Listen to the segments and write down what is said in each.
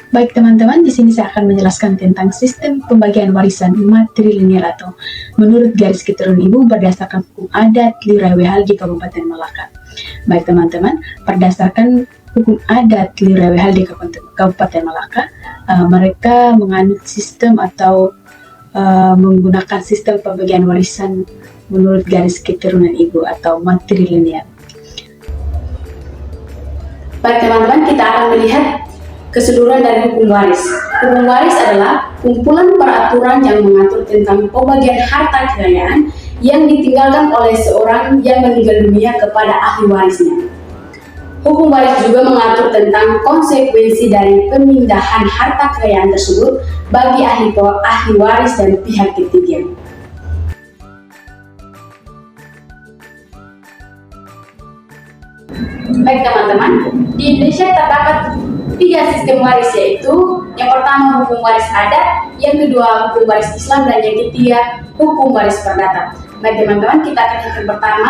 Baik teman-teman, di sini saya akan menjelaskan tentang sistem pembagian warisan matrilineal atau menurut garis keturunan ibu berdasarkan hukum adat Liurawehal di Kabupaten Malaka. Baik teman-teman, berdasarkan hukum adat Liurawehal di Kabupaten Malaka, mereka menganut sistem atau menggunakan sistem pembagian warisan menurut garis keturunan ibu atau matrilineal. Baik teman-teman, kita akan melihat keseluruhan dari hukum waris. Hukum waris adalah kumpulan peraturan yang mengatur tentang pembagian harta kekayaan yang ditinggalkan oleh seorang yang meninggal dunia kepada ahli warisnya. Hukum waris juga mengatur tentang konsekuensi dari pemindahan harta kekayaan tersebut bagi ahli waris dan pihak ketiga. Baik teman-teman, di Indonesia terdapat 3 sistem waris, yaitu yang pertama hukum waris adat, yang kedua hukum waris Islam, dan yang ketiga hukum waris perdata. Baik teman-teman, kita akan yang pertama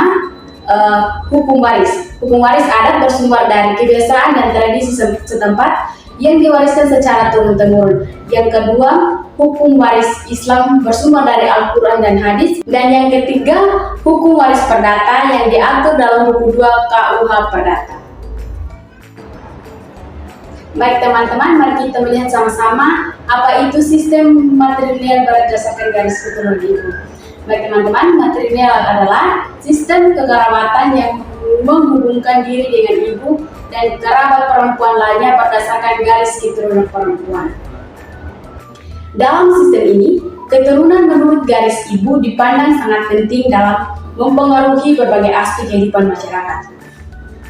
hukum waris. Hukum waris adat bersumber dari kebiasaan dan tradisi setempat yang diwariskan secara turun-temurun. Yang kedua, hukum waris Islam bersumber dari Al-Quran dan hadis. Dan yang ketiga, hukum waris perdata yang diatur dalam buku 2 KUH Perdata. Baik teman-teman, mari kita melihat sama-sama apa itu sistem matrilineal berdasarkan garis keturunan ibu. Baik teman-teman, matrilineal adalah sistem kekerabatan yang menghubungkan diri dengan ibu dan kerabat perempuan lainnya berdasarkan garis keturunan perempuan. Dalam sistem ini, keturunan menurut garis ibu dipandang sangat penting dalam mempengaruhi berbagai aspek kehidupan masyarakat.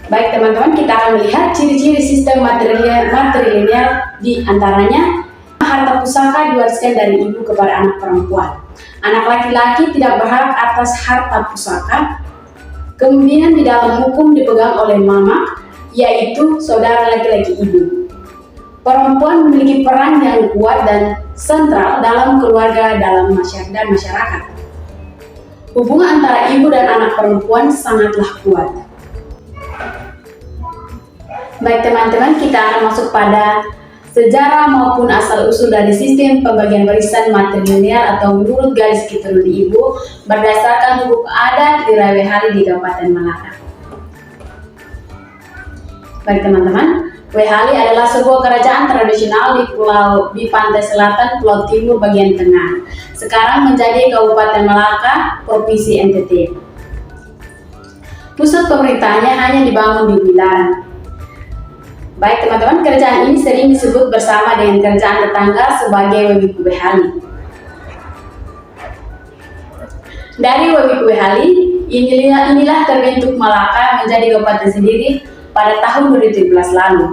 Baik teman-teman, kita akan melihat ciri-ciri sistem matrilineal, di antaranya harta pusaka diwariskan dari ibu kepada anak perempuan. Anak laki-laki tidak berhak atas harta pusaka. Kemungkinan di dalam hukum dipegang oleh mama, yaitu saudara laki-laki ibu. Perempuan memiliki peran yang kuat dan sentral dalam keluarga dan masyarakat. Hubungan antara ibu dan anak perempuan sangatlah kuat. Baik teman-teman, kita akan masuk pada sejarah maupun asal-usul dari sistem pembagian warisan matrilineal atau menurut garis keturunan ibu berdasarkan hukum adat Liurawehal di Kabupaten Malaka. Baik teman-teman, Wehali adalah sebuah kerajaan tradisional di pantai selatan Pulau Timur bagian tengah. Sekarang menjadi Kabupaten Malaka, Provinsi NTT. Pusat pemerintahnya hanya dibangun di Bilaran. Baik teman-teman, kerajaan ini sering disebut bersama dengan kerajaan tetangga sebagai Wewiku Wehali. Dari Wewiku Wehali, inilah terbentuk Malaka menjadi kabupaten sendiri pada tahun 2017 lalu.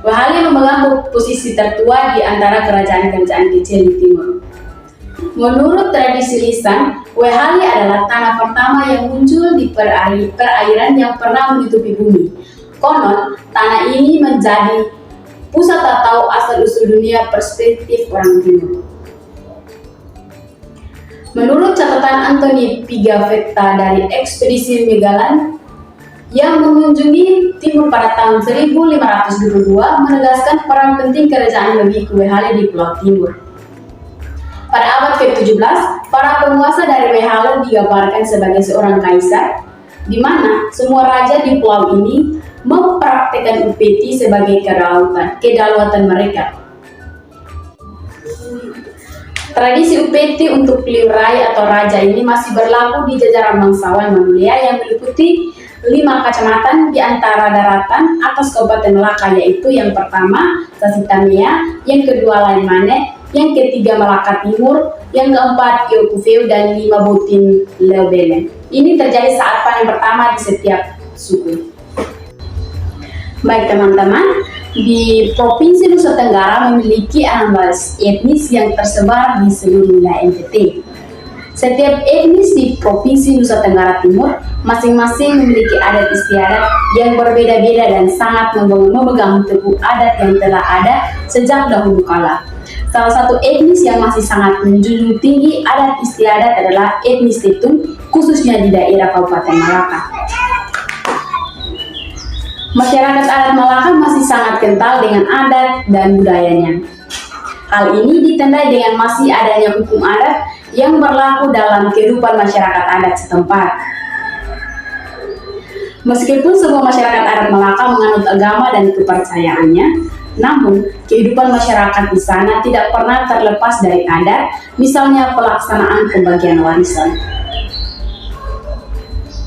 Wehali memegang posisi tertua di antara kerajaan-kerajaan kecil di timur. Menurut tradisi lisan, Wehali adalah tanah pertama yang muncul di perairan yang pernah menutupi bumi. Konon, tanah ini menjadi pusat atau asal-usul dunia perspektif orang timur. Menurut catatan Anthony Pigafetta dari ekspedisi Magellan yang mengunjungi timur pada tahun 1522, menegaskan peran penting kerajaan Wewiku Wehali di Pulau Timur. Pada abad ke-17, para penguasa dari Wehali digambarkan sebagai seorang kaisar, di mana semua raja di pulau ini mempraktikkan upeti sebagai kedaulatan mereka. Tradisi upeti untuk liurai atau raja ini masih berlaku di jajaran bangsawan Manulia yang meliputi 5 kecamatan di antara daratan atas Kabupaten Malaka, yaitu yang pertama Sasitamia, yang kedua Lainmane, yang ketiga Malaka Timur, yang keempat Iokufeu, dan 5 Butin Leobelen. Ini terjadi saat panen pertama di setiap suku. Baik teman-teman, di Provinsi Nusa Tenggara memiliki 16 etnis yang tersebar di seluruh wilayah NTT. Setiap etnis di Provinsi Nusa Tenggara Timur masing-masing memiliki adat istiadat yang berbeda-beda dan sangat memegang teguh adat yang telah ada sejak dahulu kala. Salah satu etnis yang masih sangat menjunjung tinggi adat istiadat adalah etnis Tetun, khususnya di daerah Kabupaten Malaka. Masyarakat adat Malaka masih sangat kental dengan adat dan budayanya. Hal ini ditandai dengan masih adanya hukum adat yang berlaku dalam kehidupan masyarakat adat setempat. Meskipun semua masyarakat adat Malaka menganut agama dan kepercayaannya, namun kehidupan masyarakat di sana tidak pernah terlepas dari adat, misalnya pelaksanaan pembagian warisan.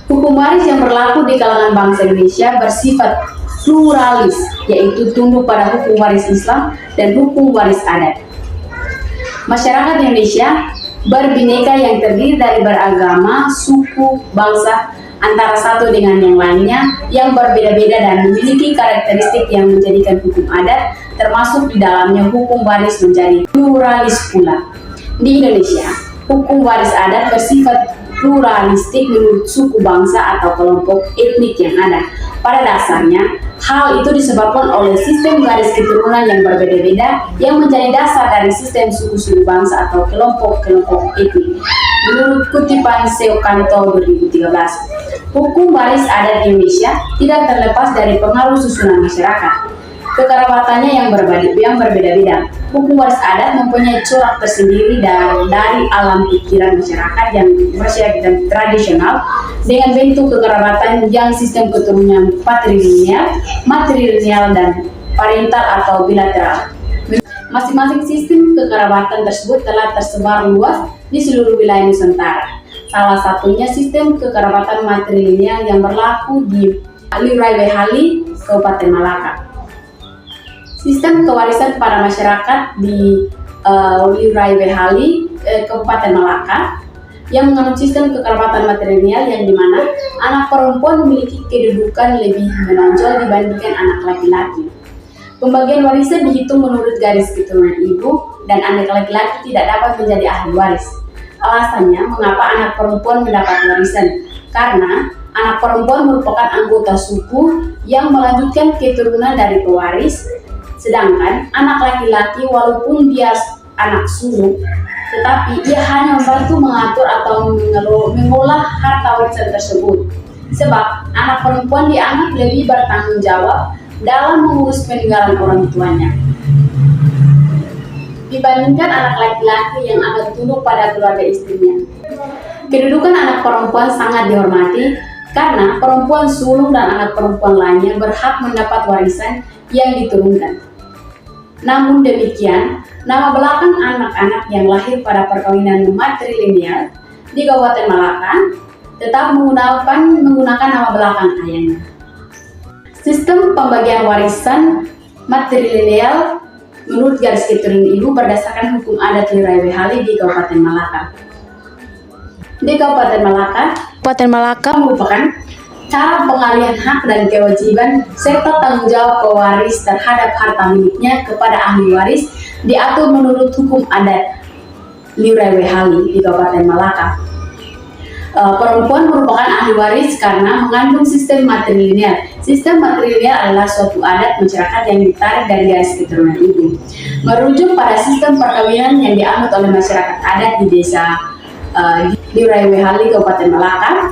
Hukum waris yang berlaku di kalangan bangsa Indonesia bersifat pluralis, yaitu tunduk pada hukum waris Islam dan hukum waris adat. Masyarakat Indonesia berbineka yang terdiri dari beragama, suku, bangsa, antara satu dengan yang lainnya yang berbeda-beda dan memiliki karakteristik yang menjadikan hukum adat termasuk di dalamnya hukum waris menjadi pluralis pula. Di Indonesia, hukum waris adat bersifat pluralistik menurut suku bangsa atau kelompok etnik yang ada. Pada dasarnya, hal itu disebabkan oleh sistem garis keturunan yang berbeda-beda yang menjadi dasar dari sistem suku-suku bangsa atau kelompok-kelompok etnik. Menurut kutipan Seokanto 2013, hukum waris adat Indonesia tidak terlepas dari pengaruh susunan masyarakat. Kekerabatannya yang berbeda-beda. Hukum waris adat mempunyai corak tersendiri dari alam pikiran masyarakat dan tradisional dengan bentuk kekerabatan yang sistem keturunan matrilineal, dan parental atau bilateral. Masing-masing sistem kekerabatan tersebut telah tersebar luas di seluruh wilayah Nusantara. Salah satunya sistem kekerabatan matrilineal yang berlaku di Liurai-Wehali, Kabupaten Malaka. Sistem kewarisan pada masyarakat di Liurai-Wehali, Kabupaten Malaka, yang menganut sistem kekerabatan matrilineal yang dimana anak perempuan memiliki kedudukan lebih menonjol dibandingkan anak laki-laki. Pembagian warisan dihitung menurut garis keturunan ibu dan anak laki-laki tidak dapat menjadi ahli waris. Alasannya mengapa anak perempuan mendapat warisan? Karena anak perempuan merupakan anggota suku yang melanjutkan keturunan dari pewaris, sedangkan anak laki-laki walaupun dia anak sulung, tetapi ia hanya membantu mengatur atau mengolah harta warisan tersebut. Sebab anak perempuan dianggap lebih bertanggung jawab dalam mengurus peninggalan orang tuanya dibandingkan anak laki-laki yang akan tunduk pada keluarga istrinya. Kedudukan anak perempuan sangat dihormati karena perempuan sulung dan anak perempuan lainnya berhak mendapat warisan yang diturunkan. Namun demikian, nama belakang anak-anak yang lahir pada perkawinan matrilineal di Kabupaten Malaka tetap menggunakan nama belakang ayahnya. Sistem pembagian warisan matrilineal menurut garis keturunan ibu berdasarkan hukum adat Liurai-Wehali di Kabupaten Malaka. Di Kabupaten Malaka merupakan cara pengalihan hak dan kewajiban serta tanggung jawab pewaris terhadap harta miliknya kepada ahli waris diatur menurut hukum adat Liurai-Wehali di Kabupaten Malaka. Perempuan merupakan ahli waris karena mengandung sistem matrilineal. Sistem matrilineal adalah suatu adat masyarakat yang ditarik dari garis keturunan ibu. Merujuk pada sistem perkawinan yang dianut oleh masyarakat adat di desa Liurai-Wehali Kabupaten Malaka,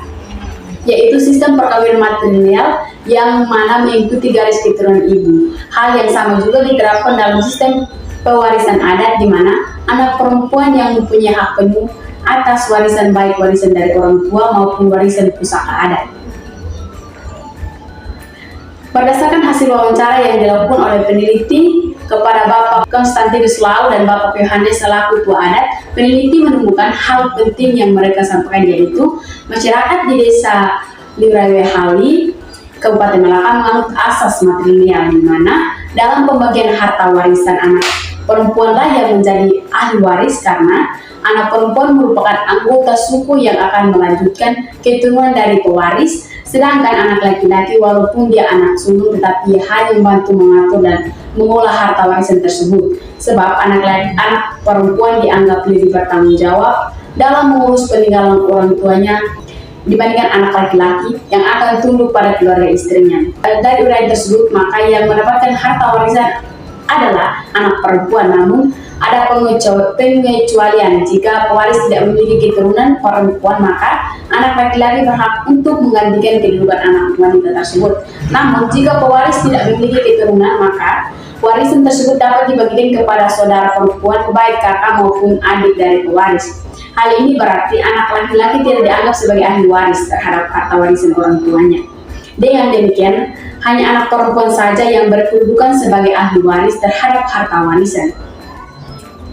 yaitu sistem perkawinan matrilineal yang mana mengikuti garis keturunan ibu. Hal yang sama juga diterapkan dalam sistem pewarisan adat di mana anak perempuan yang mempunyai hak penuh atas warisan baik warisan dari orang tua maupun warisan pusaka adat. Berdasarkan hasil wawancara yang dilakukan oleh peneliti kepada Bapak Konstantinus Lau dan Bapak Yohanes selaku tua adat, peneliti menemukan hal penting yang mereka sampaikan, yaitu masyarakat di desa Liurai-Wehali, Kabupaten Malaka menganut asas matrilineal di mana dalam pembagian harta warisan anak perempuanlah yang menjadi ahli waris karena anak perempuan merupakan anggota suku yang akan melanjutkan keturunan dari pewaris, sedangkan anak laki-laki walaupun dia anak sulung tetapi hanya membantu mengatur dan mengolah harta warisan tersebut. Sebab anak perempuan dianggap lebih bertanggung jawab dalam mengurus peninggalan orang tuanya dibandingkan anak laki-laki yang akan tunduk pada keluarga istrinya. Dari uraian tersebut, maka yang mendapatkan harta warisan adalah anak perempuan, namun Ada pengecualian jika pewaris tidak memiliki keturunan perempuan, maka anak laki-laki berhak untuk menggantikan kedudukan anak wanita tersebut. Namun jika pewaris tidak memiliki keturunan, maka warisan tersebut dapat dibagikan kepada saudara perempuan, baik kakak maupun adik dari pewaris. Hal ini berarti anak laki-laki tidak dianggap sebagai ahli waris terhadap harta warisan orang tuanya. Dengan demikian, hanya anak perempuan saja yang berkedudukan sebagai ahli waris terhadap harta warisan.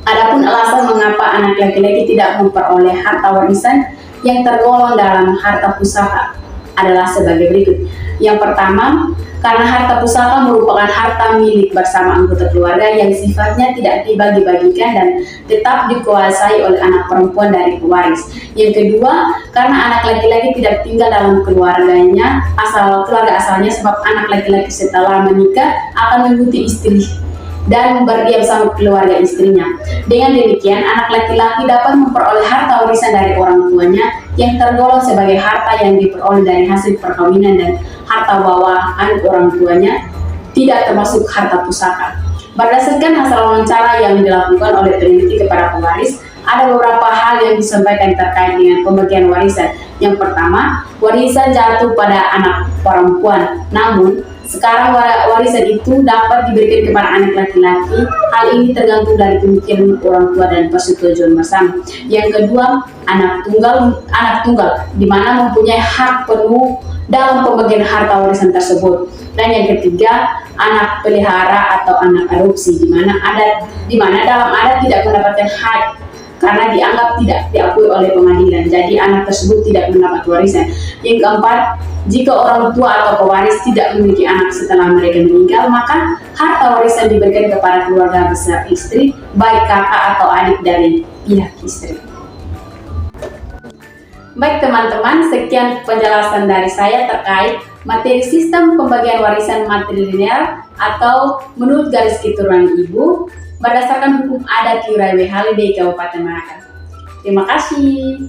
Adapun alasan mengapa anak laki-laki tidak memperoleh harta warisan yang tergolong dalam harta pusaka adalah sebagai berikut. Yang pertama, karena harta pusaka merupakan harta milik bersama anggota keluarga yang sifatnya tidak dibagi-bagikan dan tetap dikuasai oleh anak perempuan dari pewaris. Yang kedua, karena anak laki-laki tidak tinggal dalam keluarga asalnya, sebab anak laki-laki setelah menikah akan mengikuti istri dan berdiam sama keluarga istrinya. Dengan demikian, anak laki-laki dapat memperoleh harta warisan dari orang tuanya yang tergolong sebagai harta yang diperoleh dari hasil perkawinan, dan harta bawaan orang tuanya tidak termasuk harta pusaka. Berdasarkan hasil wawancara yang dilakukan oleh peneliti kepada pewaris, ada beberapa hal yang disampaikan terkait dengan pembagian warisan. Yang pertama, warisan jatuh pada anak perempuan, namun sekarang warisan itu dapat diberikan kepada anak laki-laki. Hal ini tergantung dari pemikiran orang tua dan persetujuan bersama. Yang kedua, anak tunggal di mana mempunyai hak penuh dalam pembagian harta warisan tersebut. Dan yang ketiga, anak pelihara atau anak adopsi di mana dalam adat tidak mendapatkan hak karena dianggap tidak diakui oleh pengadilan. Jadi anak tersebut tidak mendapat warisan. Yang keempat, jika orang tua atau pewaris tidak memiliki anak setelah mereka meninggal, maka harta warisan diberikan kepada keluarga besar istri, baik kakak atau adik dari pihak istri. Baik teman-teman, sekian penjelasan dari saya terkait materi sistem pembagian warisan matrilineal atau menurut garis keturunan ibu berdasarkan hukum adat Liurai Wehale di Kabupaten Marakan. Terima kasih.